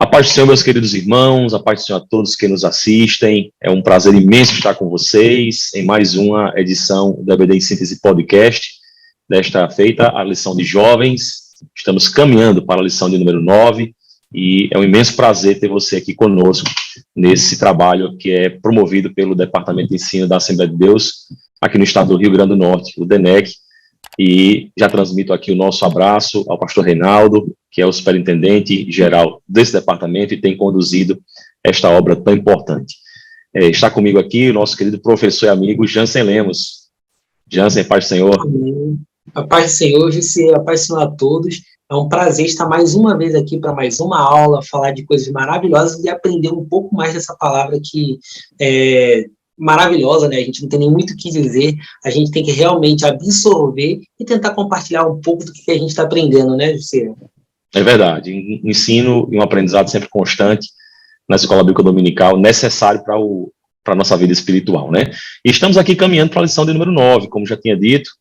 A paz do Senhor, meus queridos irmãos, a paz do Senhor a todos que nos assistem. É um prazer imenso estar com vocês em mais uma edição do EBD em Síntese Podcast. Desta feita, a lição de jovens. Estamos caminhando para a lição de número 9 e é um imenso prazer ter você aqui conosco nesse trabalho que é promovido pelo Departamento de Ensino da Assembleia de Deus, aqui no estado do Rio Grande do Norte, o DENEC. E já transmito aqui o nosso abraço ao pastor Reinaldo, que é o superintendente geral desse departamento e tem conduzido esta obra tão importante. Está comigo aqui o nosso querido professor e amigo Jansen Lemos. Jansen, paz do Senhor. Amém. A paz do Senhor, Jussi, a paz do Senhor a todos. É um prazer estar mais uma vez aqui para mais uma aula, falar de coisas maravilhosas e aprender um pouco mais dessa palavra que é maravilhosa, né? A gente não tem nem muito o que dizer, a gente tem que realmente absorver e tentar compartilhar um pouco do que a gente está aprendendo, né, Jussi? É verdade, um ensino e um aprendizado sempre constante na Escola Bíblica Dominical, necessário para a nossa vida espiritual, né? E estamos aqui caminhando para a lição de número 9, como já tinha dito,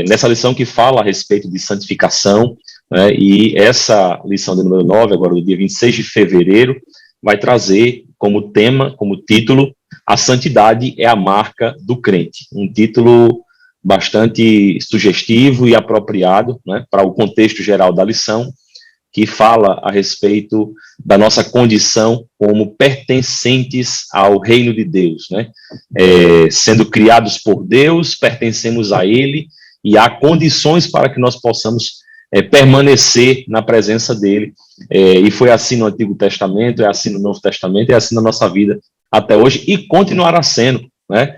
nessa lição que fala a respeito de santificação, né? E essa lição de número 9, agora do dia 26 de fevereiro, vai trazer como tema, como título, A Santidade é a Marca do Crente. Um título bastante sugestivo e apropriado, né, para o contexto geral da lição, que fala a respeito da nossa condição como pertencentes ao reino de Deus, né? Sendo criados por Deus, pertencemos a Ele, e há condições para que nós possamos permanecer na presença dEle, e foi assim no Antigo Testamento, é assim no Novo Testamento, é assim na nossa vida até hoje, e continuará sendo, né?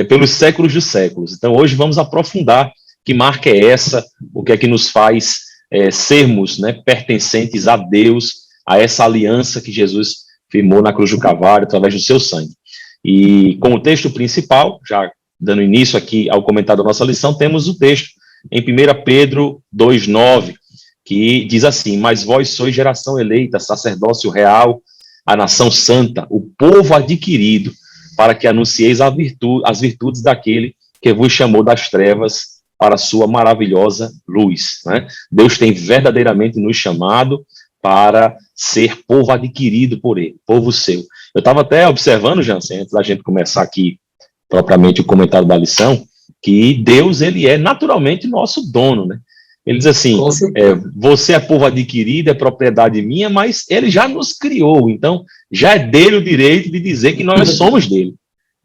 Pelos séculos dos séculos. Então, hoje vamos aprofundar que marca é essa, o que é que nos faz sermos, né, pertencentes a Deus, a essa aliança que Jesus firmou na cruz do Calvário, através do seu sangue. E como texto principal, já dando início aqui ao comentário da nossa lição, temos o texto em 1 Pedro 2,9, que diz assim: Mas vós sois geração eleita, sacerdócio real, a nação santa, o povo adquirido, para que anuncieis as virtudes daquele que vos chamou das trevas para a sua maravilhosa luz, né? Deus tem verdadeiramente nos chamado para ser povo adquirido por ele, povo seu. Eu estava até observando, Jansen, antes da gente começar aqui propriamente o comentário da lição, que Deus, ele é naturalmente nosso dono, né? Ele diz assim, você é povo adquirido, é propriedade minha, mas ele já nos criou, então já é dele o direito de dizer que nós somos dele.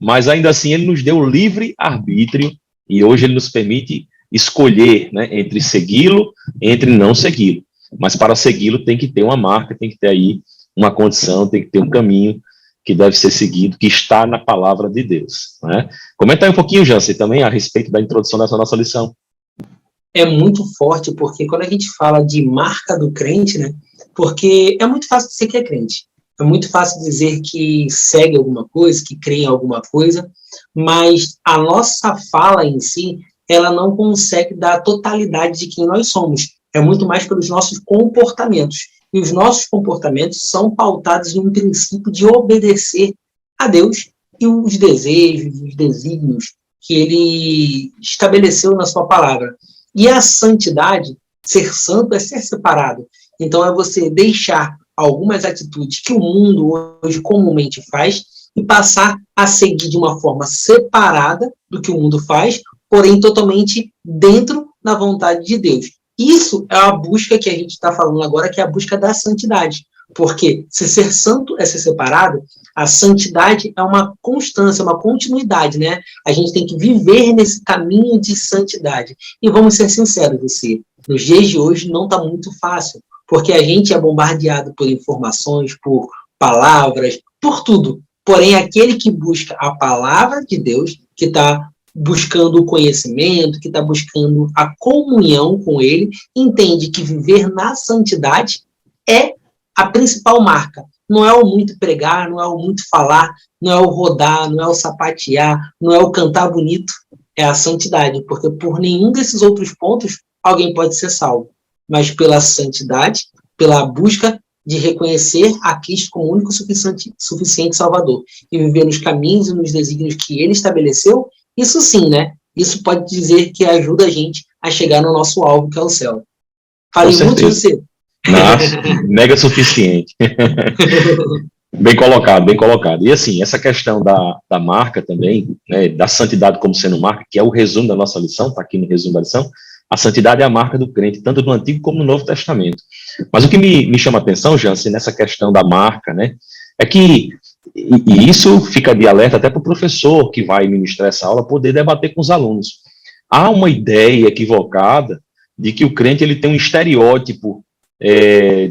Mas ainda assim ele nos deu livre arbítrio e hoje ele nos permite escolher, né, entre segui-lo, entre não segui-lo. Mas para segui-lo tem que ter uma marca, tem que ter aí uma condição, tem que ter um caminho que deve ser seguido, que está na palavra de Deus, né? Comenta aí um pouquinho, Jansen, também a respeito da introdução dessa nossa lição. É muito forte, porque quando a gente fala de marca do crente, né? Porque é muito fácil dizer que é crente. É muito fácil dizer que segue alguma coisa, que crê em alguma coisa, mas a nossa fala em si, ela não consegue dar a totalidade de quem nós somos. É muito mais pelos nossos comportamentos. E os nossos comportamentos são pautados em um princípio de obedecer a Deus e os desejos, os desígnios que Ele estabeleceu na sua palavra. E a santidade, ser santo, é ser separado. Então, é você deixar algumas atitudes que o mundo hoje comumente faz e passar a seguir de uma forma separada do que o mundo faz, porém totalmente dentro da vontade de Deus. Isso é a busca que a gente está falando agora, que é a busca da santidade. Porque se ser santo é ser separado, a santidade é uma constância, uma continuidade, né? A gente tem que viver nesse caminho de santidade. E vamos ser sinceros, você, nos dias de hoje não está muito fácil, porque a gente é bombardeado por informações, por palavras, por tudo. Porém, aquele que busca a palavra de Deus, que está buscando o conhecimento, que está buscando a comunhão com Ele, entende que viver na santidade é a principal marca. Não é o muito pregar, não é o muito falar, não é o rodar, não é o sapatear, não é o cantar bonito, é a santidade, porque por nenhum desses outros pontos alguém pode ser salvo, mas pela santidade, pela busca de reconhecer a Cristo como único suficiente Salvador e viver nos caminhos e nos desígnios que Ele estabeleceu. Isso sim, né? Isso pode dizer que ajuda a gente a chegar no nosso alvo, que é o céu. Falei muito de você. Mega suficiente. Bem colocado, bem colocado. E assim, essa questão da marca também, né, da santidade como sendo marca, que é o resumo da nossa lição, está aqui no resumo da lição, a santidade é a marca do crente, tanto no Antigo como no Novo Testamento. Mas o que me chama a atenção, Jansen, nessa questão da marca, né, é que, e isso fica de alerta até para o professor que vai ministrar essa aula poder debater com os alunos. Há uma ideia equivocada de que o crente ele tem um estereótipo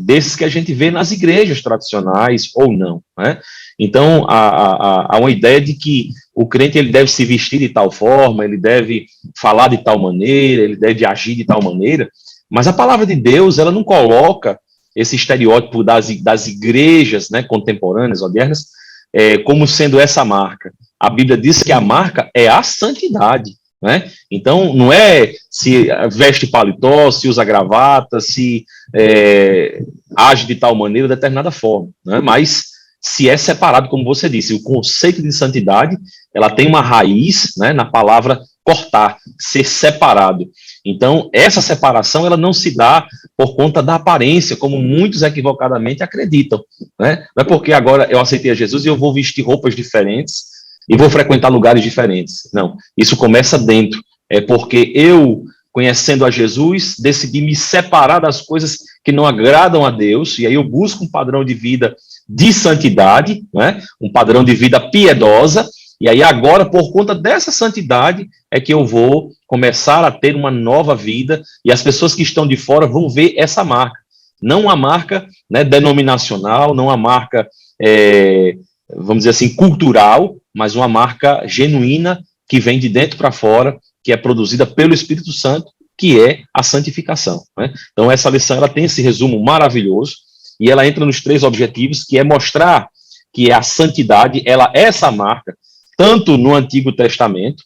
desses que a gente vê nas igrejas tradicionais ou não, né? Então, há uma ideia de que o crente ele deve se vestir de tal forma, ele deve falar de tal maneira, ele deve agir de tal maneira, mas a palavra de Deus, ela não coloca esse estereótipo das igrejas, né, contemporâneas, modernas, como sendo essa marca. A Bíblia diz que a marca é a santidade, né? Então, não é se veste paletó, se usa gravata, se age de tal maneira, de determinada forma, né? Mas se é separado, como você disse, o conceito de santidade, ela tem uma raiz, né, na palavra cortar, ser separado. Então, essa separação, ela não se dá por conta da aparência, como muitos equivocadamente acreditam, né? Não é porque agora eu aceitei a Jesus e eu vou vestir roupas diferentes e vou frequentar lugares diferentes. Não, isso começa dentro. É porque eu, conhecendo a Jesus, decidi me separar das coisas que não agradam a Deus, e aí eu busco um padrão de vida de santidade, né? Um padrão de vida piedosa, e aí agora, por conta dessa santidade, é que eu vou começar a ter uma nova vida, e as pessoas que estão de fora vão ver essa marca. Não a marca, né, denominacional, não a marca, vamos dizer assim, cultural, mas uma marca genuína que vem de dentro para fora, que é produzida pelo Espírito Santo, que é a santificação, né? Então, essa lição ela tem esse resumo maravilhoso, e ela entra nos 3 objetivos, que é mostrar que a santidade, ela é essa marca, tanto no Antigo Testamento,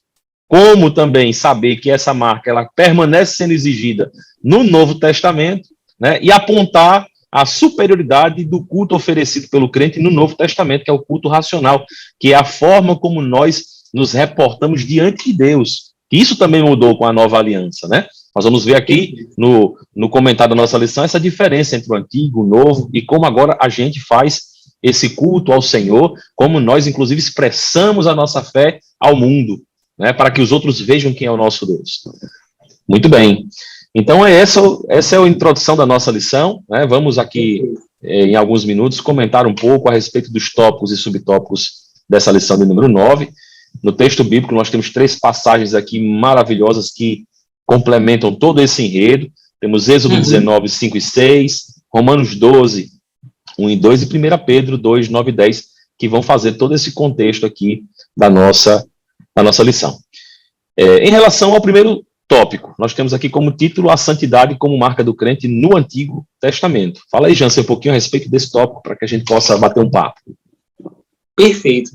como também saber que essa marca ela permanece sendo exigida no Novo Testamento, né? E apontar a superioridade do culto oferecido pelo crente no Novo Testamento, que é o culto racional, que é a forma como nós nos reportamos diante de Deus. Isso também mudou com a nova aliança, né? Nós vamos ver aqui no comentário da nossa lição essa diferença entre o antigo, o novo, e como agora a gente faz esse culto ao Senhor, como nós, inclusive, expressamos a nossa fé ao mundo, né? Para que os outros vejam quem é o nosso Deus. Muito bem. Então, essa é a introdução da nossa lição, né? Vamos aqui, em alguns minutos, comentar um pouco a respeito dos tópicos e subtópicos dessa lição de número 9. No texto bíblico, nós temos 3 passagens aqui maravilhosas que complementam todo esse enredo. Temos Êxodo 19, 5 e 6, Romanos 12, 1 e 2, e 1 Pedro 2, 9 e 10, que vão fazer todo esse contexto aqui da nossa lição. Em relação ao primeiro tópico, nós temos aqui como título a santidade como marca do crente no Antigo Testamento. Fala aí, Jansen, um pouquinho a respeito desse tópico, para que a gente possa bater um papo. Perfeito.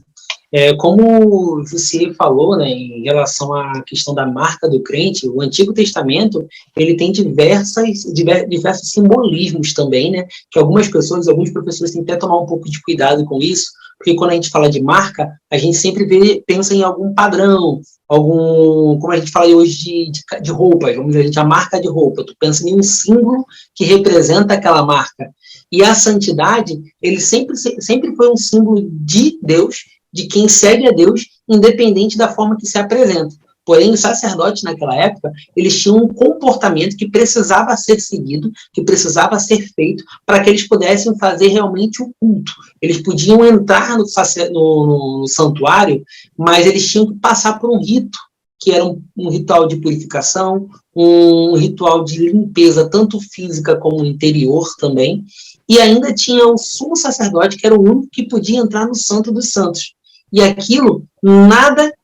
Como você falou, né, em relação à questão da marca do crente, o Antigo Testamento ele tem diversos simbolismos também, né, que alguns professores têm que até tomar um pouco de cuidado com isso, porque quando a gente fala de marca, a gente sempre pensa em algum padrão, como a gente fala hoje de roupas, vamos dizer, a marca de roupa, tu pensa em um símbolo que representa aquela marca. E a santidade, ele sempre foi um símbolo de Deus, de quem segue a Deus, independente da forma que se apresenta. Porém, os sacerdotes naquela época, eles tinham um comportamento que precisava ser seguido, que precisava ser feito, para que eles pudessem fazer realmente o culto. Eles podiam entrar no santuário, mas eles tinham que passar por um rito, que era um ritual de purificação, um ritual de limpeza, tanto física como interior também, e ainda tinha o sumo sacerdote, que era o único que podia entrar no Santo dos Santos. E aquilo,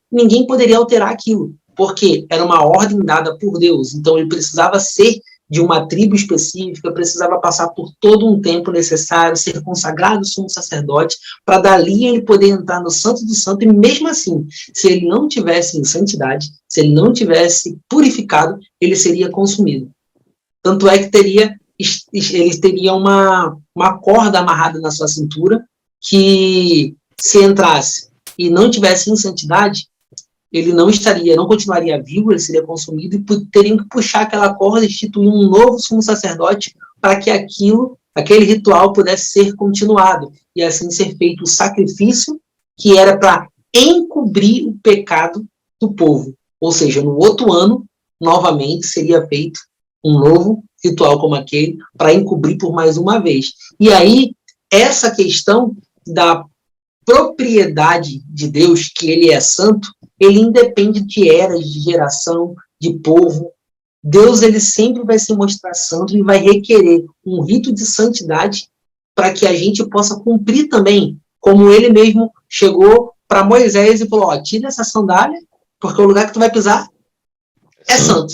ninguém poderia alterar aquilo, porque era uma ordem dada por Deus. Então, ele precisava ser de uma tribo específica, precisava passar por todo um tempo necessário, ser consagrado sumo sacerdote, para dali ele poder entrar no Santo do Santo, e mesmo assim, se ele não tivesse em santidade, se ele não tivesse purificado, ele seria consumido. Tanto é que ele teria uma corda amarrada na sua cintura, que se entrasse e não tivesse em santidade, ele não continuaria vivo, ele seria consumido, e teriam que puxar aquela corda e instituir um novo sumo sacerdote para que aquele ritual pudesse ser continuado, e assim ser feito o sacrifício que era para encobrir o pecado do povo. Ou seja, no outro ano, novamente, seria feito um novo ritual como aquele, para encobrir por mais uma vez. E aí, essa questão da propriedade de Deus, que ele é santo, ele independe de eras, de geração, de povo. Deus, ele sempre vai se mostrar santo e vai requerer um rito de santidade para que a gente possa cumprir também, como ele mesmo chegou para Moisés e falou, tira essa sandália, porque o lugar que tu vai pisar é santo.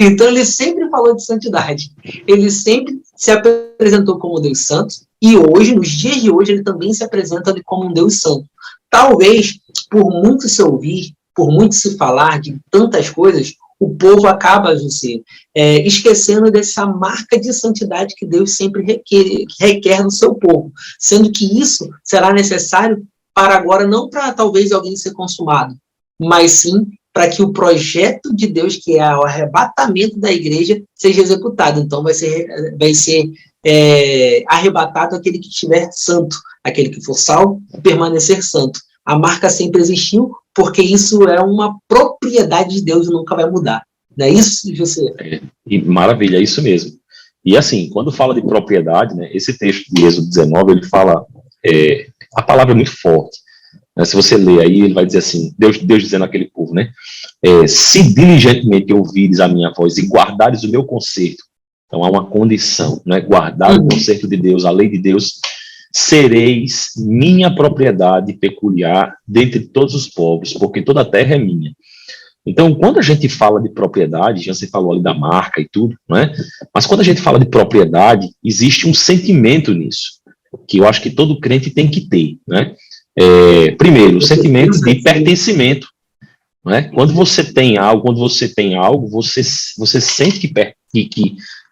Então, ele sempre falou de santidade. Ele sempre se apresentou como Deus santo, e hoje, nos dias de hoje, ele também se apresenta como um Deus santo. Talvez, por muito se ouvir, por muito se falar de tantas coisas, o povo acaba, José, esquecendo dessa marca de santidade que Deus sempre requer do seu povo, sendo que isso será necessário para agora, não para talvez alguém ser consumado, mas sim para que o projeto de Deus, que é o arrebatamento da igreja, seja executado. Então, vai ser arrebatado aquele que estiver santo, aquele que for salvo, permanecer santo. A marca sempre existiu, porque isso é uma propriedade de Deus e nunca vai mudar. Não é isso, José? Maravilha, é isso mesmo. E assim, quando fala de propriedade, né, esse texto de Êxodo 19, ele fala, a palavra é muito forte. Se você ler aí, ele vai dizer assim, Deus dizendo àquele povo, né? Se diligentemente ouvires a minha voz e guardares o meu conserto, então há uma condição, né? Guardar o conserto de Deus, a lei de Deus, sereis minha propriedade peculiar dentre todos os povos, porque toda a terra é minha. Então, quando a gente fala de propriedade, já se falou ali da marca e tudo, né? Mas quando a gente fala de propriedade, existe um sentimento nisso, que eu acho que todo crente tem que ter, né? Primeiro, o sentimento de pertencimento, né? Quando você tem algo, você sente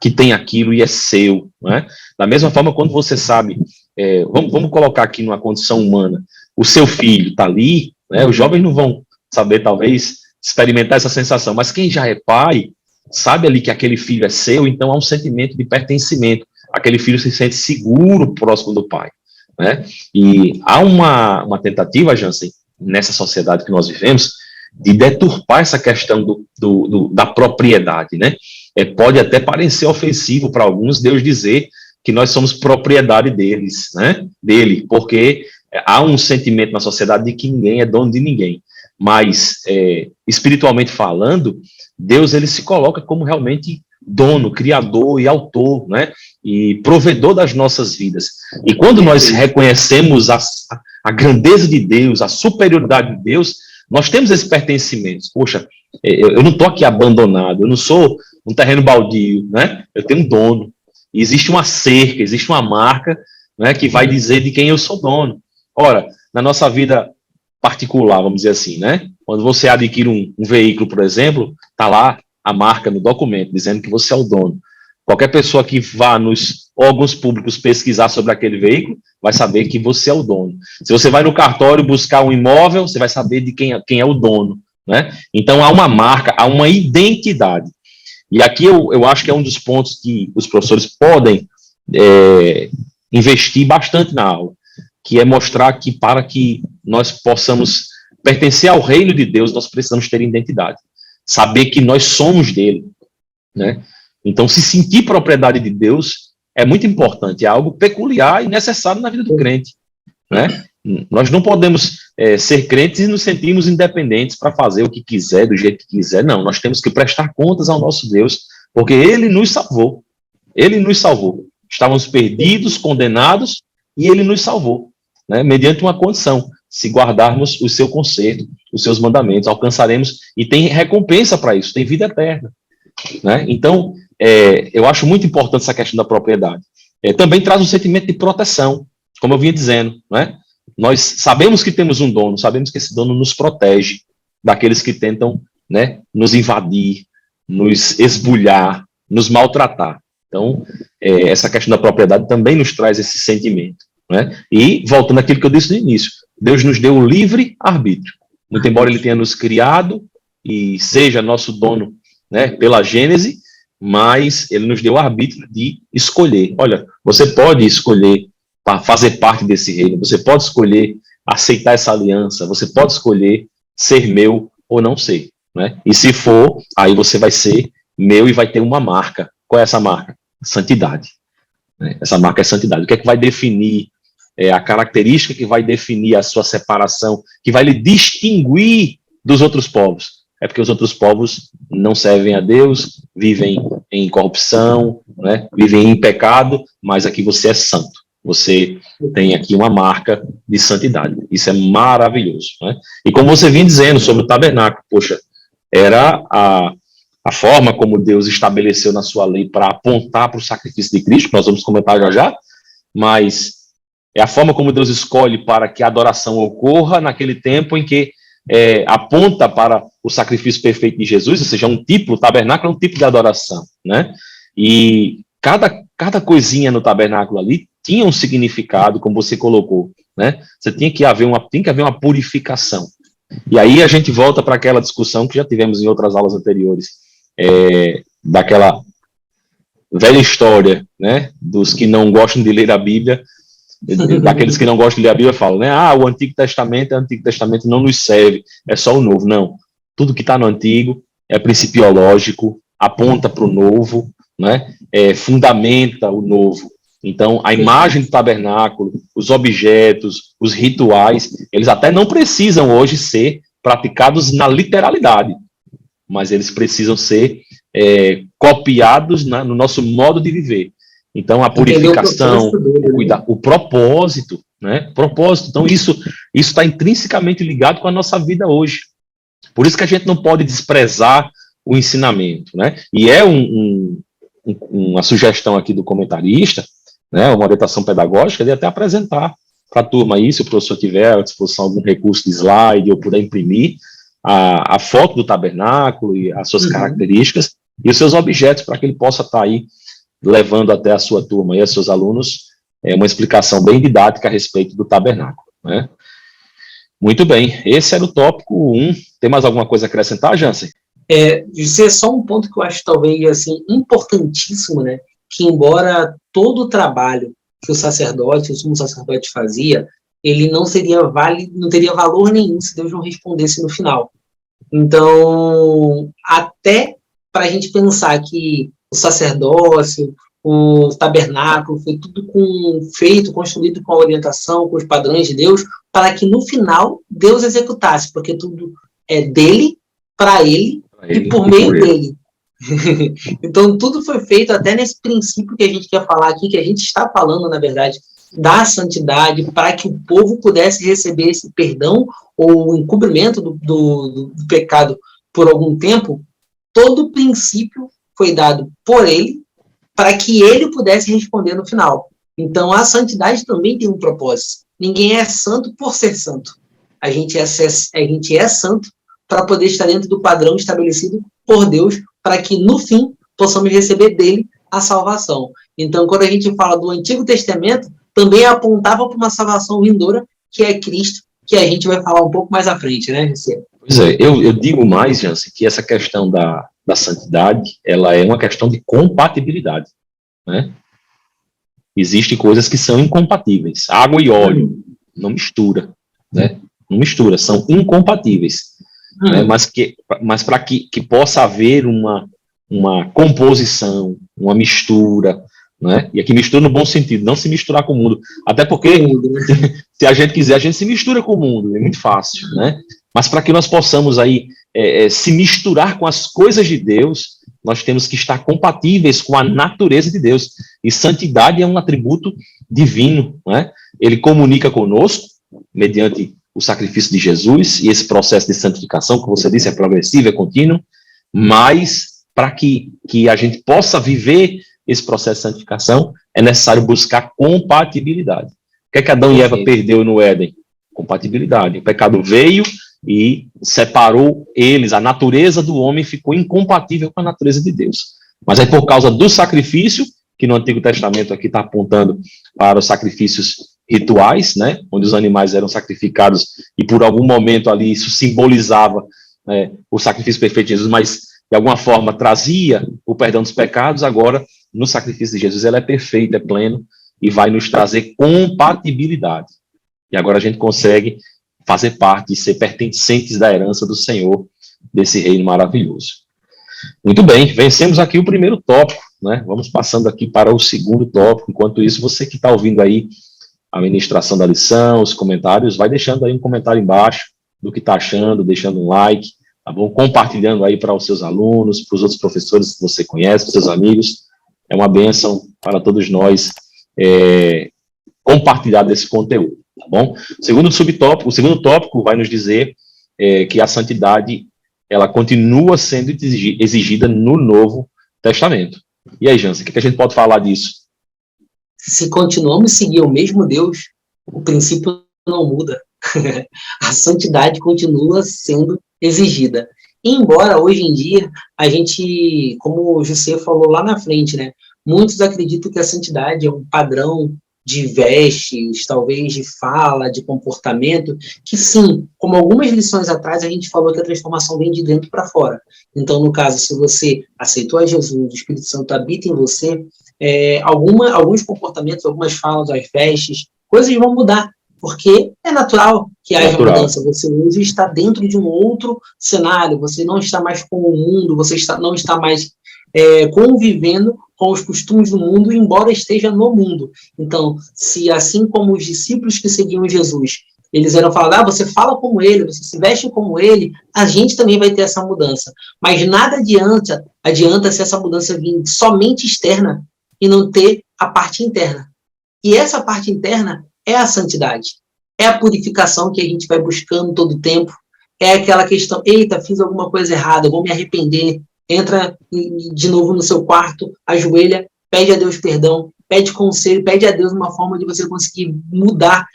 que tem aquilo e é seu, né? Da mesma forma, quando você sabe, vamos colocar aqui numa condição humana, o seu filho está ali, né? Os jovens não vão saber, talvez, experimentar essa sensação, mas quem já é pai, sabe ali que aquele filho é seu, então há um sentimento de pertencimento, aquele filho se sente seguro próximo do pai. Né? E há uma tentativa, Jansen, nessa sociedade que nós vivemos, de deturpar essa questão da propriedade. Né? Pode até parecer ofensivo para alguns Deus dizer que nós somos propriedade deles, né? Dele, porque há um sentimento na sociedade de que ninguém é dono de ninguém. Mas, espiritualmente falando, Deus ele se coloca como realmente dono, criador e autor, né? E provedor das nossas vidas. E quando nós reconhecemos a grandeza de Deus, a superioridade de Deus, nós temos esse pertencimento. Poxa, eu não estou aqui abandonado, eu não sou um terreno baldio, né? Eu tenho um dono. E existe uma cerca, existe uma marca, né, que vai dizer de quem eu sou dono. Ora, na nossa vida particular, vamos dizer assim, né? Quando você adquire um veículo, por exemplo, está lá a marca no documento, dizendo que você é o dono. Qualquer pessoa que vá nos órgãos públicos pesquisar sobre aquele veículo, vai saber que você é o dono. Se você vai no cartório buscar um imóvel, você vai saber de quem é o dono, né? Então, há uma marca, há uma identidade. E aqui eu acho que é um dos pontos que os professores podem investir bastante na aula, que é mostrar que para que nós possamos pertencer ao reino de Deus, nós precisamos ter identidade. Saber que nós somos dele, né? Então, se sentir propriedade de Deus é muito importante, é algo peculiar e necessário na vida do crente, né? Nós não podemos ser crentes e nos sentirmos independentes para fazer o que quiser, do jeito que quiser. Não, nós temos que prestar contas ao nosso Deus, porque Ele nos salvou. Ele nos salvou. Estávamos perdidos, condenados, e Ele nos salvou, né? Mediante uma condição: se guardarmos o seu conserto, os seus mandamentos, alcançaremos, e tem recompensa para isso, tem vida eterna, né? Então, eu acho muito importante essa questão da propriedade. Também traz um sentimento de proteção, como eu vinha dizendo, né? Nós sabemos que temos um dono, sabemos que esse dono nos protege daqueles que tentam, né, nos invadir, nos esbulhar, nos maltratar. Então, essa questão da propriedade também nos traz esse sentimento, né? E, voltando àquilo que eu disse no início, Deus nos deu o livre arbítrio. Muito embora Ele tenha nos criado e seja nosso dono, né, pela Gênese, mas ele nos deu o arbítrio de escolher. Olha, você pode escolher para fazer parte desse reino, você pode escolher aceitar essa aliança, você pode escolher ser meu ou não ser, né? E se for, aí você vai ser meu e vai ter uma marca. Qual é essa marca? Santidade. Né? Essa marca é santidade. O que é que vai definir a característica que vai definir a sua separação, que vai lhe distinguir dos outros povos? É porque os outros povos não servem a Deus, vivem em corrupção, né? Vivem em pecado, mas aqui você é santo. Você tem aqui uma marca de santidade. Isso é maravilhoso, né? E como você vinha dizendo sobre o tabernáculo, poxa, era a forma como Deus estabeleceu na sua lei para apontar para o sacrifício de Cristo, que nós vamos comentar já já, mas é a forma como Deus escolhe para que a adoração ocorra naquele tempo em que aponta para o sacrifício perfeito de Jesus, ou seja, um tipo, o tabernáculo é um tipo de adoração, né? E cada coisinha no tabernáculo ali tinha um significado, como você colocou, né? Tem que haver uma purificação. E aí a gente volta para aquela discussão que já tivemos em outras aulas anteriores, daquela velha história, né? Dos que não gostam de ler a Bíblia, daqueles que não gostam de ler a Bíblia falam, né? O Antigo Testamento não nos serve, é só o Novo. Não, tudo que está no Antigo é principiológico, aponta para o Novo, né? Fundamenta o Novo. Então, a imagem do tabernáculo, os objetos, os rituais, eles até não precisam hoje ser praticados na literalidade, mas eles precisam ser copiados no nosso modo de viver. Então, a purificação, o propósito, né? Propósito. Então, isso está intrinsecamente ligado com a nossa vida hoje. Por isso que a gente não pode desprezar o ensinamento, né? E é uma sugestão aqui do comentarista, né? Uma orientação pedagógica, de até apresentar para a turma aí, se o professor tiver à disposição algum recurso de slide ou puder imprimir a foto do tabernáculo e as suas características e os seus objetos, para que ele possa estar aí levando até a sua turma e a seus alunos uma explicação bem didática a respeito do tabernáculo, né? Muito bem, esse era o tópico 1. Tem mais alguma coisa a acrescentar, Jansen? Isso é só um ponto que eu acho talvez assim, importantíssimo, né? Que embora todo o trabalho que o sumo sacerdote fazia, ele não teria valor nenhum se Deus não respondesse no final. Então, até para a gente pensar que o sacerdócio, o tabernáculo, foi tudo construído com a orientação, com os padrões de Deus, para que no final Deus executasse, porque tudo é dele, para ele e por meio dele. Então, tudo foi feito até nesse princípio que a gente quer falar aqui, que a gente está falando, na verdade, da santidade, para que o povo pudesse receber esse perdão ou o encobrimento do pecado por algum tempo. Todo o princípio foi dado por ele, para que ele pudesse responder no final. Então, a santidade também tem um propósito. Ninguém é santo por ser santo. A gente é santo para poder estar dentro do padrão estabelecido por Deus, para que, no fim, possamos receber dele a salvação. Então, quando a gente fala do Antigo Testamento, também apontava para uma salvação vindoura, que é Cristo, que a gente vai falar um pouco mais à frente, né, José? Pois é, eu digo mais, Jansen, que essa questão da santidade, ela é uma questão de compatibilidade, né? Existem coisas que são incompatíveis. Água e óleo não mistura, né? Não mistura, são incompatíveis. Né? Mas para que possa haver uma composição, uma mistura, né? E aqui mistura no bom sentido, não se misturar com o mundo. Até porque, se a gente quiser, a gente se mistura com o mundo, é muito fácil, né? Mas para que nós possamos aí se misturar com as coisas de Deus, nós temos que estar compatíveis com a natureza de Deus. E santidade é um atributo divino, né? Ele comunica conosco, mediante o sacrifício de Jesus, e esse processo de santificação, como você disse, é progressivo, é contínuo, mas para que a gente possa viver esse processo de santificação, é necessário buscar compatibilidade. O que é que Adão e Eva perdeu no Éden? Compatibilidade. O pecado veio e separou eles, a natureza do homem ficou incompatível com a natureza de Deus. Mas é por causa do sacrifício, que no Antigo Testamento aqui está apontando para os sacrifícios rituais, né, onde os animais eram sacrificados, e por algum momento ali isso simbolizava o sacrifício perfeito de Jesus, mas de alguma forma trazia o perdão dos pecados, agora, no sacrifício de Jesus, ela é perfeita, é pleno, e vai nos trazer compatibilidade. E agora a gente consegue fazer parte e ser pertencentes da herança do Senhor, desse reino maravilhoso. Muito bem, vencemos aqui o primeiro tópico, né? Vamos passando aqui para o segundo tópico. Enquanto isso, você que está ouvindo aí a ministração da lição, os comentários, vai deixando aí um comentário embaixo do que está achando, deixando um like, tá bom? Compartilhando aí para os seus alunos, para os outros professores que você conhece, para os seus amigos. É uma bênção para todos nós compartilhar desse conteúdo, tá bom? O segundo tópico vai nos dizer que a santidade, ela continua sendo exigida no Novo Testamento. E aí, Jansen, o que a gente pode falar disso? Se continuamos a seguir o mesmo Deus, o princípio não muda. A santidade continua sendo exigida. Embora, hoje em dia, a gente, como o José falou lá na frente, né, muitos acreditam que a santidade é um padrão de vestes, talvez de fala, de comportamento, que sim, como algumas lições atrás, a gente falou que a transformação vem de dentro para fora. Então, no caso, se você aceitou a Jesus, o Espírito Santo habita em você, alguns comportamentos, algumas falas, as vestes, coisas vão mudar, porque é natural que haja mudança. Você hoje está dentro de um outro cenário, você não está mais com o mundo, você não está mais convivendo com os costumes do mundo, embora esteja no mundo. Então, se assim como os discípulos que seguiam Jesus, eles eram falados, você fala como ele, você se veste como ele, a gente também vai ter essa mudança. Mas nada adianta se essa mudança vir somente externa e não ter a parte interna. E essa parte interna é a santidade, é a purificação que a gente vai buscando todo o tempo, é aquela questão, eita, fiz alguma coisa errada, vou me arrepender, entra de novo no seu quarto, ajoelha, pede a Deus perdão, pede conselho, pede a Deus uma forma de você conseguir mudar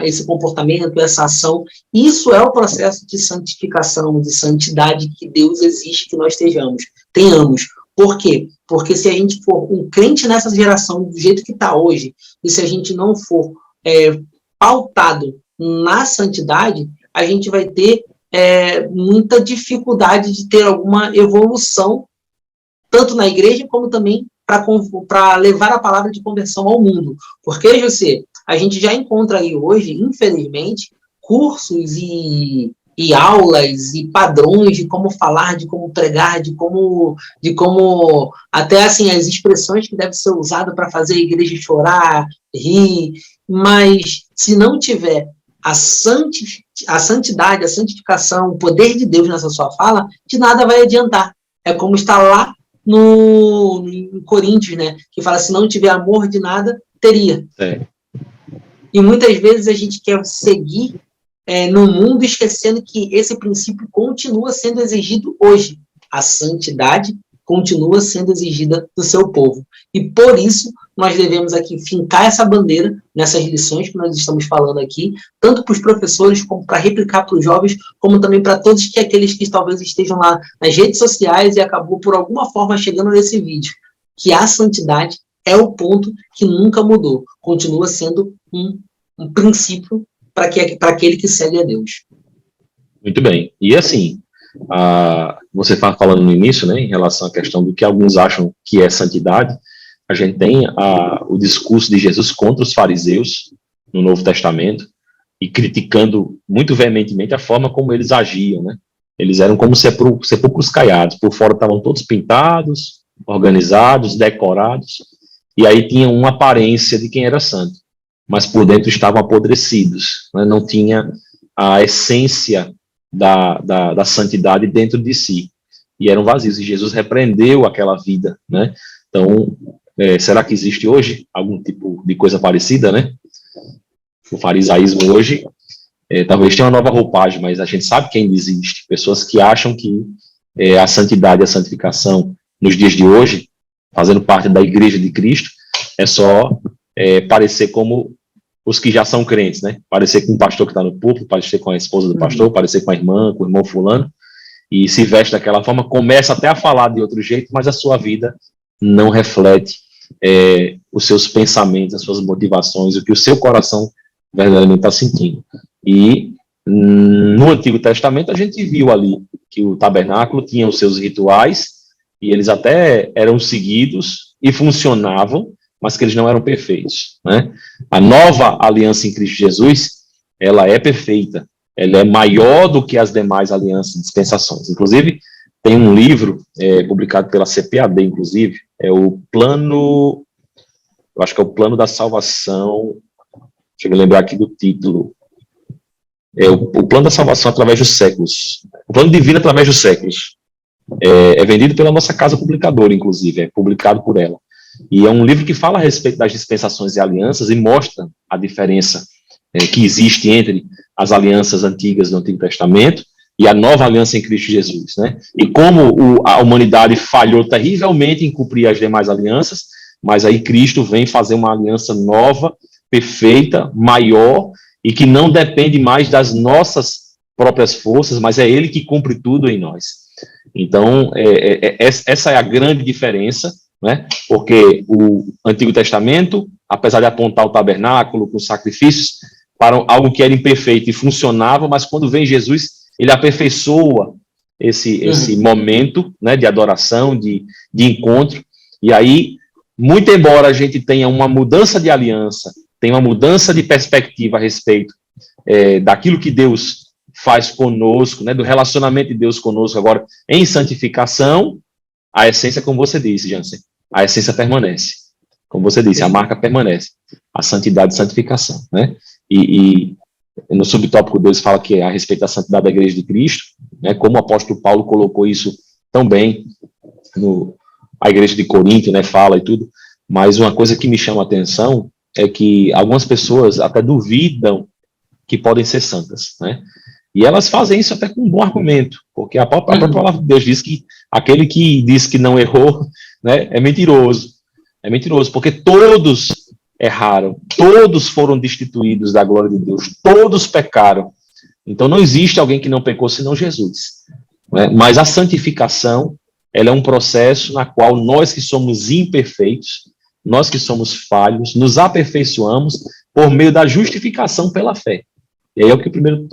esse comportamento, essa ação. Isso é o processo de santificação, de santidade que Deus exige que nós tenhamos. Por quê? Porque se a gente for um crente nessa geração do jeito que está hoje, e se a gente não for pautado na santidade, a gente vai ter muita dificuldade de ter alguma evolução, tanto na igreja, como também para levar a palavra de conversão ao mundo. Porque, José, a gente já encontra aí hoje, infelizmente, cursos e aulas e padrões de como falar, de como pregar, de como até assim as expressões que devem ser usadas para fazer a igreja chorar, rir, mas se não tiver a santidade, a santificação, o poder de Deus nessa sua fala, de nada vai adiantar. É como está lá no Coríntios, né, que fala, se não tiver amor, de nada teria. E muitas vezes a gente quer seguir no mundo, esquecendo que esse princípio continua sendo exigido hoje. A santidade continua sendo exigida do seu povo. E por isso, nós devemos aqui fincar essa bandeira nessas lições que nós estamos falando aqui, tanto para os professores, como para replicar para os jovens, como também para todos aqueles que talvez estejam lá nas redes sociais e acabou por alguma forma chegando nesse vídeo, que a santidade é o ponto que nunca mudou. Continua sendo um princípio para aquele que segue a Deus. Muito bem. E assim, você estava falando no início, né, em relação à questão do que alguns acham que é santidade, a gente tem o discurso de Jesus contra os fariseus no Novo Testamento e criticando muito veementemente a forma como eles agiam, né? Eles eram como sepulcros caiados, por fora estavam todos pintados, organizados, decorados, e aí tinham uma aparência de quem era santo, mas por dentro estavam apodrecidos, né? Não tinha a essência da santidade dentro de si, e eram vazios, e Jesus repreendeu aquela vida, né? Então, será que existe hoje algum tipo de coisa parecida, né? O farisaísmo hoje, talvez tenha uma nova roupagem, mas a gente sabe que ainda existe pessoas que acham que a santidade, a santificação nos dias de hoje, fazendo parte da igreja de Cristo, é só parecer como os que já são crentes, né? Parecer com um pastor que está no púlpito, parecer com a esposa do pastor, parecer com a irmã, com o irmão fulano, e se veste daquela forma, começa até a falar de outro jeito, mas a sua vida não reflete os seus pensamentos, as suas motivações, o que o seu coração verdadeiramente está sentindo. E no Antigo Testamento a gente viu ali que o tabernáculo tinha os seus rituais, e eles até eram seguidos e funcionavam, mas que eles não eram perfeitos, né? A nova aliança em Cristo Jesus, ela é perfeita, ela é maior do que as demais alianças e dispensações. Inclusive, tem um livro publicado pela CPAD, inclusive, é o Plano, eu acho que é o Plano da Salvação, deixa eu lembrar aqui do título, o Plano da Salvação através dos séculos, o Plano Divino através dos séculos, é vendido pela nossa casa publicadora, inclusive, é publicado por ela, e é um livro que fala a respeito das dispensações e alianças e mostra a diferença que existe entre as alianças antigas do Antigo Testamento e a nova aliança em Cristo Jesus, né? E como a humanidade falhou terrivelmente em cumprir as demais alianças, mas aí Cristo vem fazer uma aliança nova, perfeita, maior, e que não depende mais das nossas próprias forças, mas é Ele que cumpre tudo em nós. Então, essa é a grande diferença, né? Porque o Antigo Testamento, apesar de apontar o tabernáculo com sacrifícios, para algo que era imperfeito e funcionava, mas quando vem Jesus, ele aperfeiçoa esse momento, né, de adoração, de encontro, e aí, muito embora a gente tenha uma mudança de aliança, tenha uma mudança de perspectiva a respeito daquilo que Deus faz conosco, né, do relacionamento de Deus conosco agora em santificação, a essência, como você disse, Jansen, a essência permanece. Como você disse, a marca permanece. A santidade e santificação, né? E no subtópico 2 fala que é a respeito da santidade da Igreja de Cristo, né, como o apóstolo Paulo colocou isso tão bem, a Igreja de Corinto, né, fala e tudo, mas uma coisa que me chama a atenção é que algumas pessoas até duvidam que podem ser santas, né, e elas fazem isso até com um bom argumento, porque a própria palavra de Deus diz que aquele que diz que não errou, né, é mentiroso, porque todos erraram, todos foram destituídos da glória de Deus, todos pecaram. Então não existe alguém que não pecou senão Jesus, né? Mas a santificação, ela é um processo na qual nós que somos imperfeitos, nós que somos falhos, nos aperfeiçoamos por meio da justificação pela fé. E aí é o que o primeiro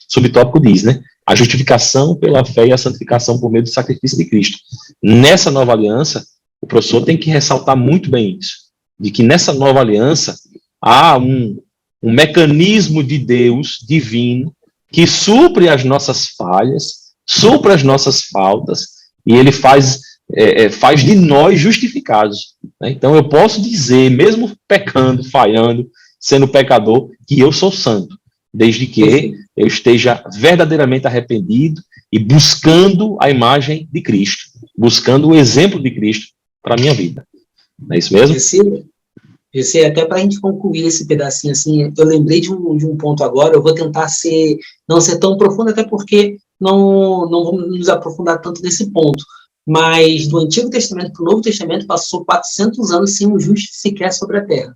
subtópico diz, né? A justificação pela fé e a santificação por meio do sacrifício de Cristo. Nessa nova aliança, o professor tem que ressaltar muito bem isso, de que nessa nova aliança há um mecanismo de Deus divino que supre as nossas falhas, supre as nossas faltas, e ele faz de nós justificados, né? Então eu posso dizer, mesmo pecando, falhando, sendo pecador, que eu sou santo, desde que eu esteja verdadeiramente arrependido e buscando a imagem de Cristo, buscando o exemplo de Cristo para a minha vida. Não é isso mesmo? Esse até para a gente concluir esse pedacinho assim, eu lembrei de um ponto agora, eu vou tentar não ser tão profundo, até porque não vamos nos aprofundar tanto nesse ponto, mas do Antigo Testamento para o Novo Testamento passou 400 anos sem um justo sequer sobre a terra.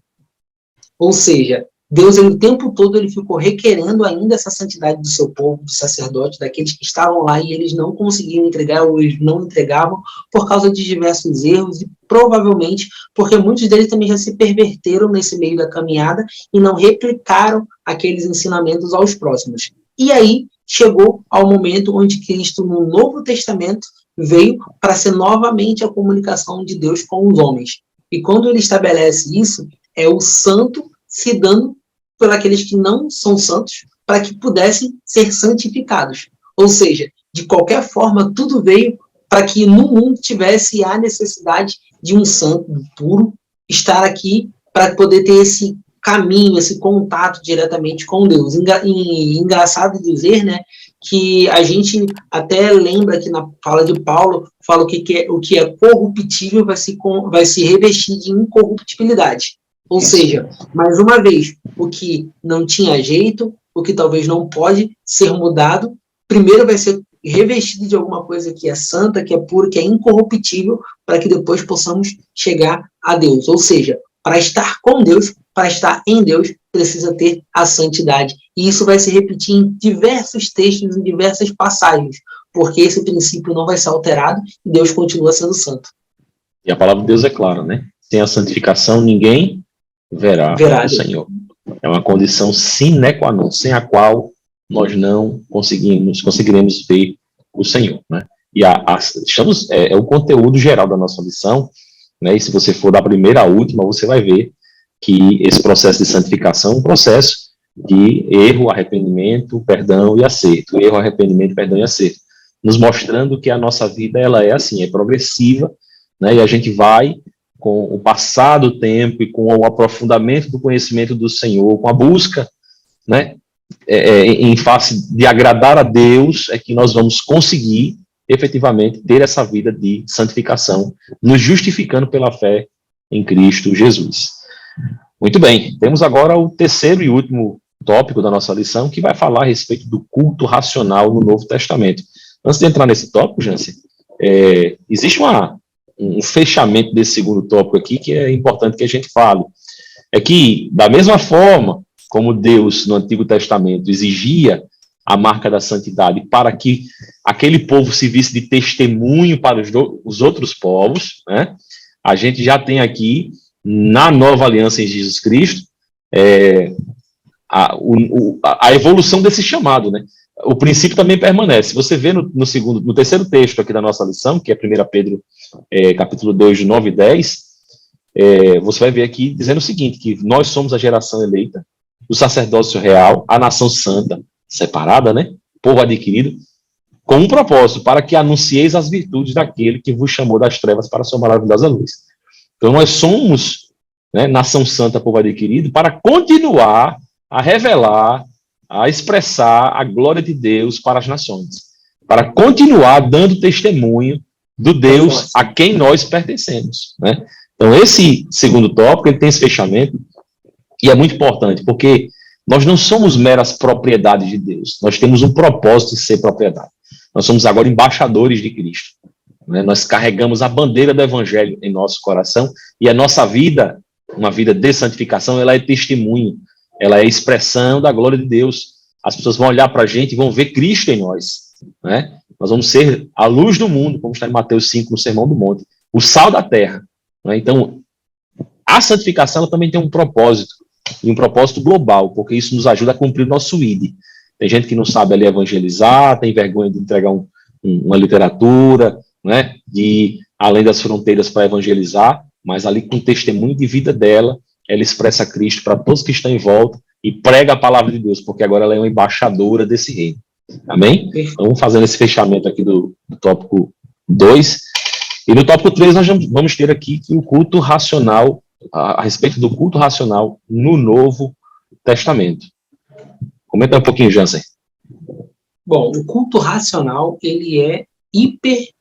Ou seja, Deus, o tempo todo, ele ficou requerendo ainda essa santidade do seu povo, do sacerdote, daqueles que estavam lá e eles não conseguiam entregar, ou eles não entregavam por causa de diversos erros e provavelmente porque muitos deles também já se perverteram nesse meio da caminhada e não replicaram aqueles ensinamentos aos próximos. E aí chegou ao momento onde Cristo, no Novo Testamento, veio para ser novamente a comunicação de Deus com os homens. E quando ele estabelece isso, é o santo se dando por aqueles que não são santos, para que pudessem ser santificados. Ou seja, de qualquer forma, tudo veio para que no mundo tivesse a necessidade de um santo puro estar aqui para poder ter esse caminho, esse contato diretamente com Deus. Engraçado dizer, né, que a gente até lembra que na fala de Paulo, fala o que é corruptível vai se revestir de incorruptibilidade. Ou seja, mais uma vez, o que não tinha jeito, o que talvez não pode ser mudado, primeiro vai ser revestido de alguma coisa que é santa, que é pura, que é incorruptível, para que depois possamos chegar a Deus. Ou seja, para estar com Deus, para estar em Deus, precisa ter a santidade. E isso vai se repetir em diversos textos, em diversas passagens, porque esse princípio não vai ser alterado e Deus continua sendo santo. E a palavra de Deus é clara, né? Sem a santificação, ninguém verá o Senhor. É uma condição sine qua non, sem a qual nós não conseguiremos ver o Senhor, né? E é o conteúdo geral da nossa lição, né? E se você for da primeira à última, você vai ver que esse processo de santificação é um processo de erro, arrependimento, perdão e acerto. Erro, arrependimento, perdão e acerto. Nos mostrando que a nossa vida, ela é assim, é progressiva, né? E a gente vai, com o passar do tempo e com o aprofundamento do conhecimento do Senhor, com a busca, né, em face de agradar a Deus, é que nós vamos conseguir efetivamente ter essa vida de santificação, nos justificando pela fé em Cristo Jesus. Muito bem, temos agora o terceiro e último tópico da nossa lição, que vai falar a respeito do culto racional no Novo Testamento. Antes de entrar nesse tópico, Jansen, existe um fechamento desse segundo tópico aqui que é importante que a gente fale. É que, da mesma forma como Deus, no Antigo Testamento, exigia a marca da santidade para que aquele povo se visse de testemunho para os outros povos, né? A gente já tem aqui, na nova aliança em Jesus Cristo, a evolução desse chamado, né? O princípio também permanece. Você vê no terceiro texto aqui da nossa lição, que é 1 Pedro, capítulo 2, de 9 e 10, você vai ver aqui dizendo o seguinte, que nós somos a geração eleita, o sacerdócio real, a nação santa, separada, né? Povo adquirido, com um propósito, para que anuncieis as virtudes daquele que vos chamou das trevas para a sua maravilhosa luz. Então nós somos, né, nação santa, povo adquirido, para continuar a revelar, a expressar a glória de Deus para as nações, para continuar dando testemunho do Deus a quem nós pertencemos, né? Então esse segundo tópico, ele tem esse fechamento, e é muito importante, porque nós não somos meras propriedades de Deus, nós temos um propósito de ser propriedade. Nós somos agora embaixadores de Cristo, né? Nós carregamos a bandeira do Evangelho em nosso coração, e a nossa vida, uma vida de santificação, ela é testemunho, ela é expressão da glória de Deus. As pessoas vão olhar para a gente e vão ver Cristo em nós, né? Nós vamos ser a luz do mundo, como está em Mateus 5, no Sermão do Monte, o sal da terra, né? Então, a santificação ela também tem um propósito, e um propósito global, porque isso nos ajuda a cumprir o nosso ID. Tem gente que não sabe ali evangelizar, tem vergonha de entregar uma literatura, né, de além das fronteiras para evangelizar, mas ali com o testemunho de vida dela, ela expressa Cristo para todos que estão em volta e prega a palavra de Deus, porque agora ela é uma embaixadora desse reino. Amém? Então, fazendo esse fechamento aqui do tópico 2. E no tópico 3 nós vamos ter aqui que o culto racional, a respeito do culto racional no Novo Testamento. Comenta um pouquinho, Jansen. Bom, o culto racional, ele é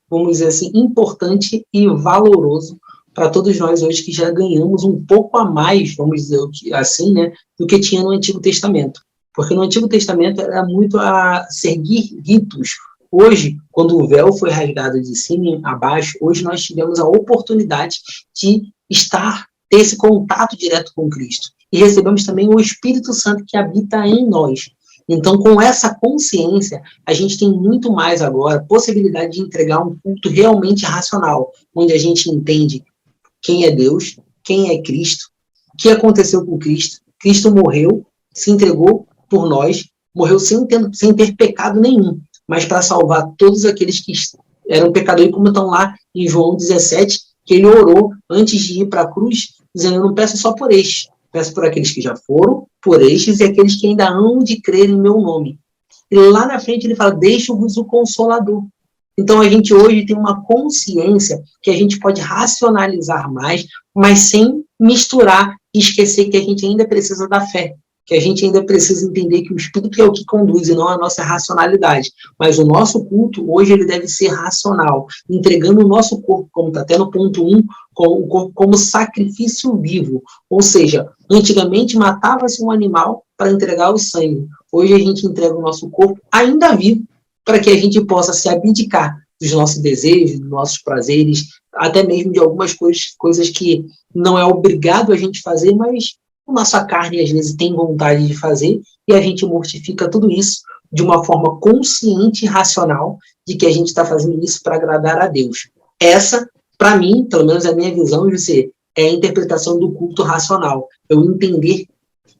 vamos dizer assim, importante e valoroso para todos nós hoje que já ganhamos um pouco a mais, vamos dizer assim, né, do que tinha no Antigo Testamento. Porque no Antigo Testamento era muito a seguir ritos. Hoje, quando o véu foi rasgado de cima a baixo, hoje nós tivemos a oportunidade de ter esse contato direto com Cristo. E recebemos também o Espírito Santo que habita em nós. Então, com essa consciência, a gente tem muito mais agora possibilidade de entregar um culto realmente racional, onde a gente entende quem é Deus, quem é Cristo, o que aconteceu com Cristo. Cristo morreu, se entregou por nós, morreu sem ter pecado nenhum, mas para salvar todos aqueles que eram pecadores, como estão lá em João 17, que ele orou antes de ir para a cruz, dizendo, eu não peço só por estes, peço por aqueles que já foram, por estes e aqueles que ainda hão de crer em meu nome. E lá na frente ele fala, deixo-vos o Consolador. Então a gente hoje tem uma consciência que a gente pode racionalizar mais, mas sem misturar e esquecer que a gente ainda precisa da fé, que a gente ainda precisa entender que o Espírito é o que conduz e não a nossa racionalidade. Mas o nosso culto, hoje, ele deve ser racional, entregando o nosso corpo, como está até no ponto 1, o corpo como sacrifício vivo. Ou seja, antigamente matava-se um animal para entregar o sangue. Hoje a gente entrega o nosso corpo ainda vivo, para que a gente possa se abdicar dos nossos desejos, dos nossos prazeres, até mesmo de algumas coisas que não é obrigado a gente fazer, mas a nossa carne, às vezes, tem vontade de fazer, e a gente mortifica tudo isso de uma forma consciente e racional de que a gente está fazendo isso para agradar a Deus. Essa, para mim, pelo menos a minha visão, José, é a interpretação do culto racional. Eu entender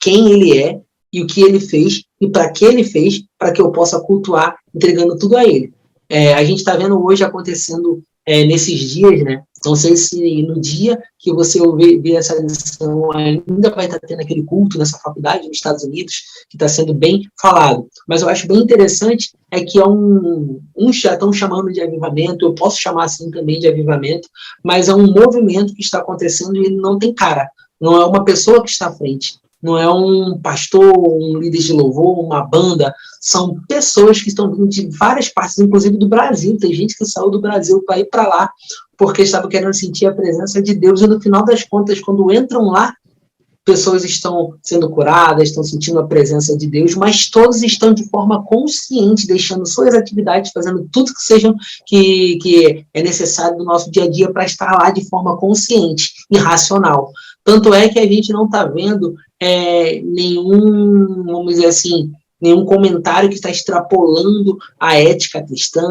quem ele é e o que ele fez e para que ele fez, para que eu possa cultuar entregando tudo a ele. A gente está vendo hoje acontecendo nesses dias, né? Não sei se no dia que você ver essa lição ainda vai estar tendo aquele culto nessa faculdade nos Estados Unidos, que está sendo bem falado. Mas eu acho bem interessante que uns já estão chamando de avivamento, eu posso chamar assim também de avivamento, mas é um movimento que está acontecendo e ele não tem cara. Não é uma pessoa que está à frente. Não é um pastor, um líder de louvor, uma banda, são pessoas que estão vindo de várias partes, inclusive do Brasil. Tem gente que saiu do Brasil para ir para lá, porque estava querendo sentir a presença de Deus, e no final das contas, quando entram lá, pessoas estão sendo curadas, estão sentindo a presença de Deus, mas todos estão de forma consciente, deixando suas atividades, fazendo tudo que é necessário do nosso dia a dia para estar lá de forma consciente e racional. Tanto é que a gente não está vendo nenhum, vamos dizer assim, nenhum comentário que está extrapolando a ética cristã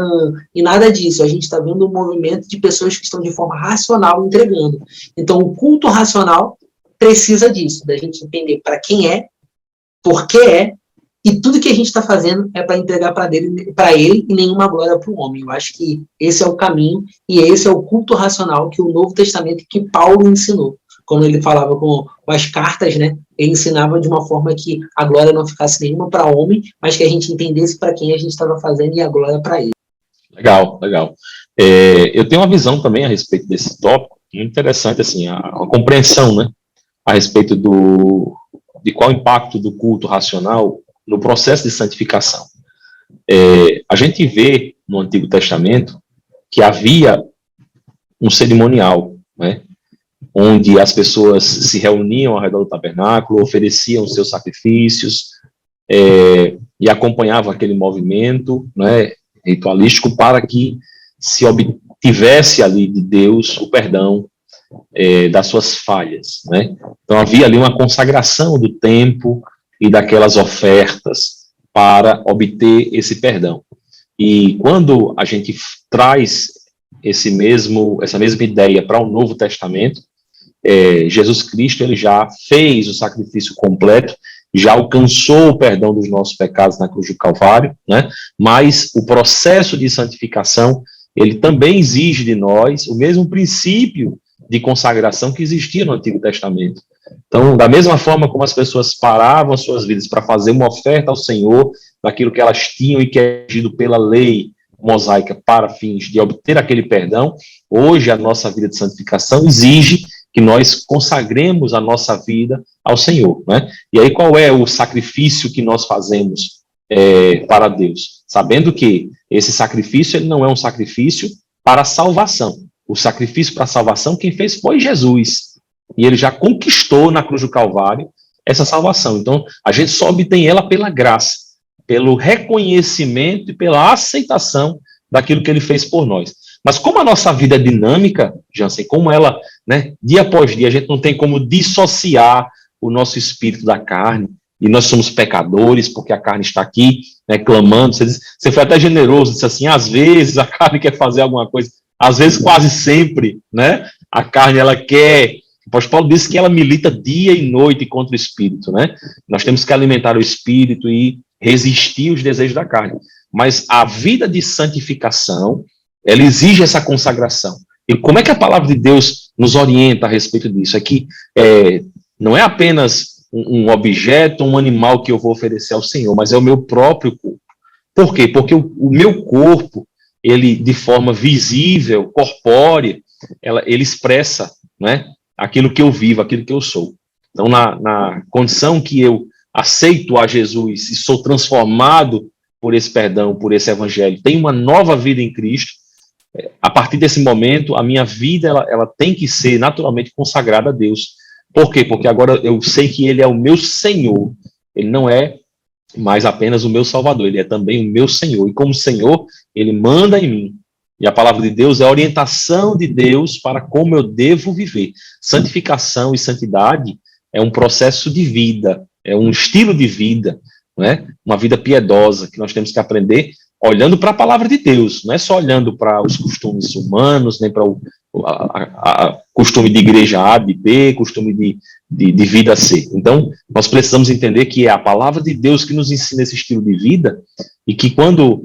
e nada disso. A gente está vendo um movimento de pessoas que estão de forma racional entregando. Então, o culto racional precisa disso, da gente entender para quem por que e tudo que a gente está fazendo é para entregar para ele e nenhuma glória para o homem. Eu acho que esse é o caminho e esse é o culto racional que o Novo Testamento, que Paulo ensinou. Quando ele falava com as cartas, né, ele ensinava de uma forma que a glória não ficasse nenhuma para o homem, mas que a gente entendesse para quem a gente estava fazendo e a glória para ele. Legal, legal. Eu tenho uma visão também a respeito desse tópico, muito interessante, assim, a compreensão, né, a respeito de qual o impacto do culto racional no processo de santificação. A gente vê no Antigo Testamento que havia um cerimonial, né, onde as pessoas se reuniam ao redor do tabernáculo, ofereciam seus sacrifícios e acompanhavam aquele movimento, né, ritualístico para que se obtivesse ali de Deus o perdão das suas falhas, né? Então havia ali uma consagração do tempo e daquelas ofertas para obter esse perdão. E quando a gente traz essa mesma ideia para o Novo Testamento, Jesus Cristo ele já fez o sacrifício completo, já alcançou o perdão dos nossos pecados na cruz do Calvário, né? Mas o processo de santificação ele também exige de nós o mesmo princípio de consagração que existia no Antigo Testamento. Então, da mesma forma como as pessoas paravam suas vidas para fazer uma oferta ao Senhor, daquilo que elas tinham e que é exigido pela lei mosaica para fins de obter aquele perdão, hoje a nossa vida de santificação exige que nós consagremos a nossa vida ao Senhor, né? E aí qual é o sacrifício que nós fazemos para Deus? Sabendo que esse sacrifício ele não é um sacrifício para a salvação. O sacrifício para a salvação, quem fez foi Jesus. E ele já conquistou na cruz do Calvário essa salvação. Então, a gente só obtém ela pela graça, pelo reconhecimento e pela aceitação daquilo que ele fez por nós. Mas como a nossa vida é dinâmica, Jansen, como ela, né, dia após dia, a gente não tem como dissociar o nosso espírito da carne, e nós somos pecadores, porque a carne está aqui, né, clamando. Você foi até generoso, disse assim, às vezes a carne quer fazer alguma coisa, às vezes quase sempre, né, a carne ela quer. O apóstolo Paulo disse que ela milita dia e noite contra o espírito, né? Nós temos que alimentar o espírito e resistir aos desejos da carne. Mas a vida de santificação, ela exige essa consagração. E como é que a palavra de Deus nos orienta a respeito disso? É que não é apenas um objeto, um animal que eu vou oferecer ao Senhor, mas é o meu próprio corpo. Por quê? Porque o meu corpo, ele de forma visível, corpórea, ele expressa, né, aquilo que eu vivo, aquilo que eu sou. Então, na condição que eu aceito a Jesus e sou transformado por esse perdão, por esse evangelho, tenho uma nova vida em Cristo, a partir desse momento, a minha vida ela tem que ser naturalmente consagrada a Deus. Por quê? Porque agora eu sei que Ele é o meu Senhor. Ele não é mais apenas o meu Salvador, Ele é também o meu Senhor. E como Senhor, Ele manda em mim. E a palavra de Deus é a orientação de Deus para como eu devo viver. Santificação e santidade é um processo de vida, é um estilo de vida, né? Uma vida piedosa que nós temos que aprender olhando para a palavra de Deus, não é só olhando para os costumes humanos, nem para o costume de igreja A, de B, costume de vida C. Então, nós precisamos entender que é a palavra de Deus que nos ensina esse estilo de vida e que quando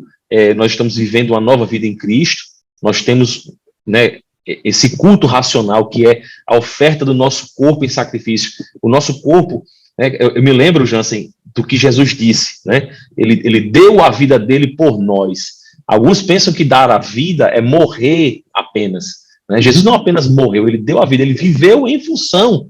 nós estamos vivendo uma nova vida em Cristo, nós temos, né, esse culto racional, que é a oferta do nosso corpo em sacrifício. O nosso corpo, né, eu me lembro, Jansen, do que Jesus disse, né? Ele deu a vida dele por nós. Alguns pensam que dar a vida é morrer apenas, né? Jesus não apenas morreu, ele deu a vida, ele viveu em função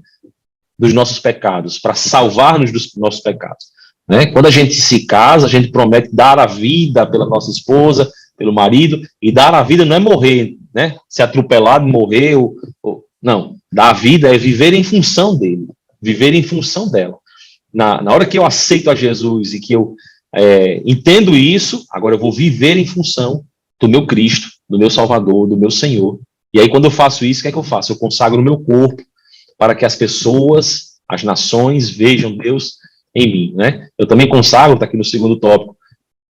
dos nossos pecados, para salvar-nos dos nossos pecados, né? Quando a gente se casa, a gente promete dar a vida pela nossa esposa, pelo marido, e dar a vida não é morrer, né? Se atropelado, morrer, não. Dar a vida é viver em função dele, viver em função dela. Na hora que eu aceito a Jesus e que eu entendo isso, agora eu vou viver em função do meu Cristo, do meu Salvador, do meu Senhor. E aí, quando eu faço isso, o que é que eu faço? Eu consagro o meu corpo para que as pessoas, as nações, vejam Deus em mim, né? Eu também consagro, está aqui no segundo tópico,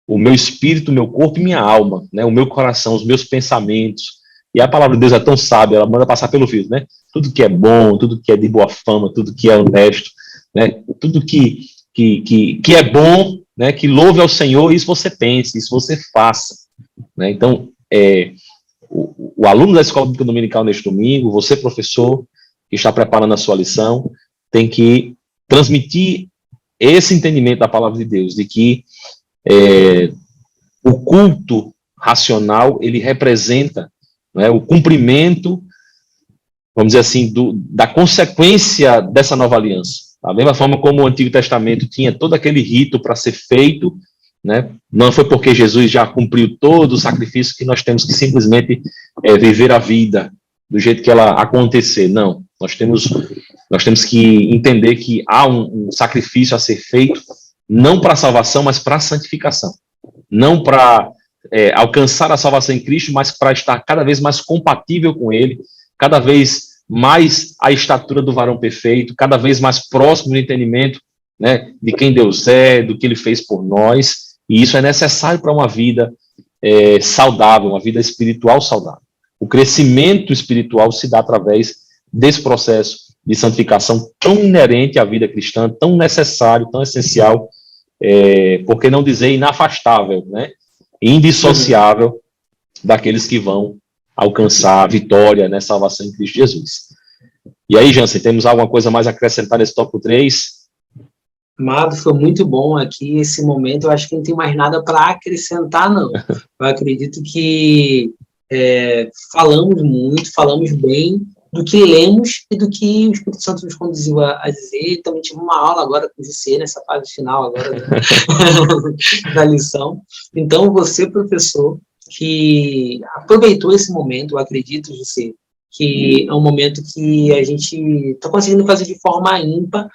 o meu espírito, o meu corpo e minha alma, né? O meu coração, os meus pensamentos. E a palavra de Deus é tão sábia, ela manda passar pelo filtro, né? Tudo que é bom, tudo que é de boa fama, tudo que é honesto, né? Tudo que é bom, né? Que louve ao Senhor, isso você pense, isso você faça, né? Então, o aluno da Escola Bíblica Dominical neste domingo, você, professor, que está preparando a sua lição, tem que transmitir esse entendimento da palavra de Deus, de que o culto racional, ele representa, né, o cumprimento, vamos dizer assim, da consequência dessa nova aliança. Da mesma forma como o Antigo Testamento tinha todo aquele rito para ser feito, né, não foi porque Jesus já cumpriu todo o sacrifício que nós temos que simplesmente viver a vida do jeito que ela acontecer. Não, nós temos que entender que há um sacrifício a ser feito, não para a salvação, mas para a santificação. Não para alcançar a salvação em Cristo, mas para estar cada vez mais compatível com Ele, cada vez mais à estatura do varão perfeito, cada vez mais próximo do entendimento, né, de quem Deus é, do que Ele fez por nós, e isso é necessário para uma vida saudável, uma vida espiritual saudável. O crescimento espiritual se dá através desse processo de santificação tão inerente à vida cristã, tão necessário, tão essencial, por que não dizer inafastável, né? Indissociável daqueles que vão alcançar a vitória, né, salvação em Cristo Jesus. E aí, Jansen, temos alguma coisa mais a acrescentar nesse tópico 3? Amado, foi muito bom aqui esse momento. Eu acho que não tem mais nada para acrescentar, não. Eu acredito que falamos muito, falamos bem do que lemos e do que o Espírito Santo nos conduziu a dizer. Também tive uma aula agora com o José, nessa fase final agora da lição. Então, você, professor, que aproveitou esse momento, eu acredito, José, que é um momento que a gente está conseguindo fazer de forma ímpar,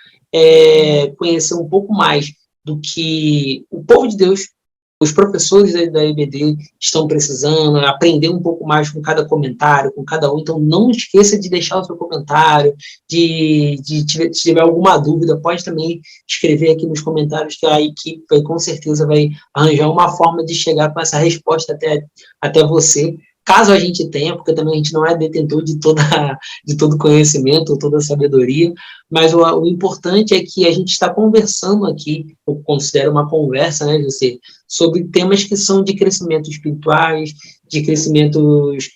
conhecer um pouco mais do que o povo de Deus, os professores da EBD estão precisando, aprender um pouco mais com cada comentário, com cada um. Então, não esqueça de deixar o seu comentário, se tiver alguma dúvida, pode também escrever aqui nos comentários, que a equipe com certeza vai arranjar uma forma de chegar com essa resposta até você, caso a gente tenha, porque também a gente não é detentor de todo conhecimento, toda sabedoria, mas o importante é que a gente está conversando aqui, eu considero uma conversa, né, José, sobre temas que são de crescimento espirituais, de crescimentos,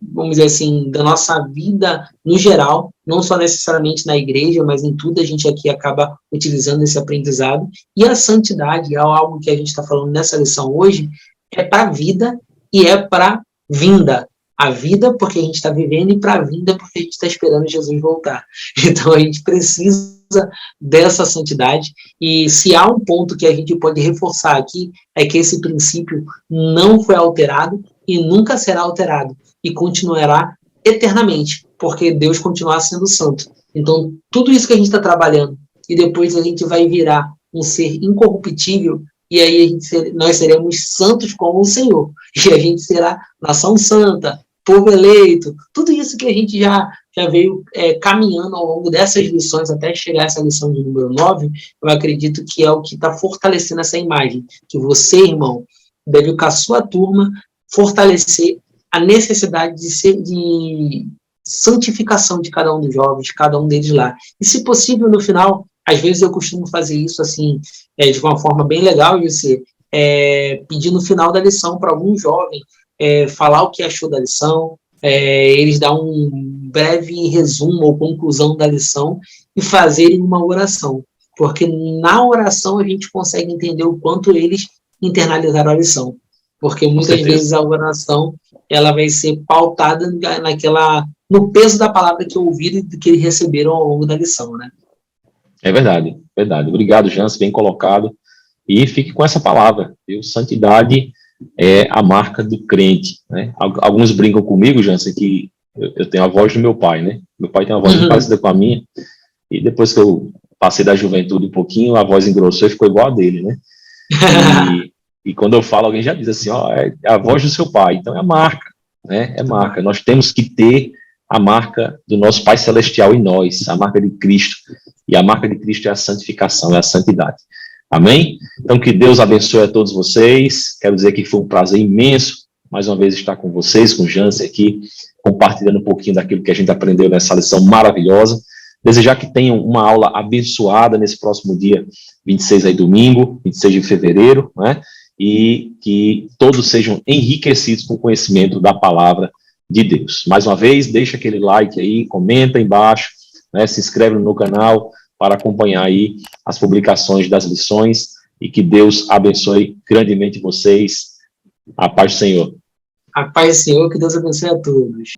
vamos dizer assim, da nossa vida no geral, não só necessariamente na igreja, mas em tudo a gente aqui acaba utilizando esse aprendizado, e a santidade é algo que a gente está falando nessa lição hoje, é para a vida e é para vinda. A vida porque a gente está vivendo e para a vinda porque a gente está esperando Jesus voltar. Então a gente precisa dessa santidade, e se há um ponto que a gente pode reforçar aqui, é que esse princípio não foi alterado e nunca será alterado, e continuará eternamente, porque Deus continua sendo santo. Então tudo isso que a gente está trabalhando, e depois a gente vai virar um ser incorruptível, e aí nós seremos santos como o Senhor, e a gente será nação santa, povo eleito, tudo isso que a gente já veio caminhando ao longo dessas lições, até chegar a essa lição de número 9, eu acredito que é o que está fortalecendo essa imagem, que você, irmão, deve com a sua turma fortalecer a necessidade de santificação de cada um dos jovens, de cada um deles lá. E se possível, no final, às vezes eu costumo fazer isso assim, de uma forma bem legal, José, pedir no final da lição para algum jovem falar o que achou da lição, eles dar um breve resumo ou conclusão da lição e fazerem uma oração. Porque na oração a gente consegue entender o quanto eles internalizaram a lição. Porque muitas vezes a oração ela vai ser pautada no peso da palavra que ouviram e que eles receberam ao longo da lição, né? É verdade, verdade. Obrigado, Jans, bem colocado. E fique com essa palavra, viu? Santidade é a marca do crente, né? Alguns brincam comigo, Jans, que eu tenho a voz do meu pai, né? Meu pai tem uma voz muito parecida com a minha, e depois que eu passei da juventude um pouquinho, a voz engrossou e ficou igual a dele, né? E quando eu falo, alguém já diz assim, ó, é a voz do seu pai, então é a marca, né? É marca. Nós temos que ter a marca do nosso Pai Celestial em nós, a marca de Cristo. E a marca de Cristo é a santificação, é a santidade. Amém? Então, que Deus abençoe a todos vocês. Quero dizer que foi um prazer imenso, mais uma vez, estar com vocês, com o Jansen aqui, compartilhando um pouquinho daquilo que a gente aprendeu nessa lição maravilhosa. Desejar que tenham uma aula abençoada nesse próximo dia 26 aí, domingo, 26 de fevereiro, né? E que todos sejam enriquecidos com o conhecimento da palavra de Deus. Mais uma vez, deixa aquele like aí, comenta embaixo, né, se inscreve no canal para acompanhar aí as publicações das lições e que Deus abençoe grandemente vocês. A paz do Senhor. A paz do Senhor, que Deus abençoe a todos.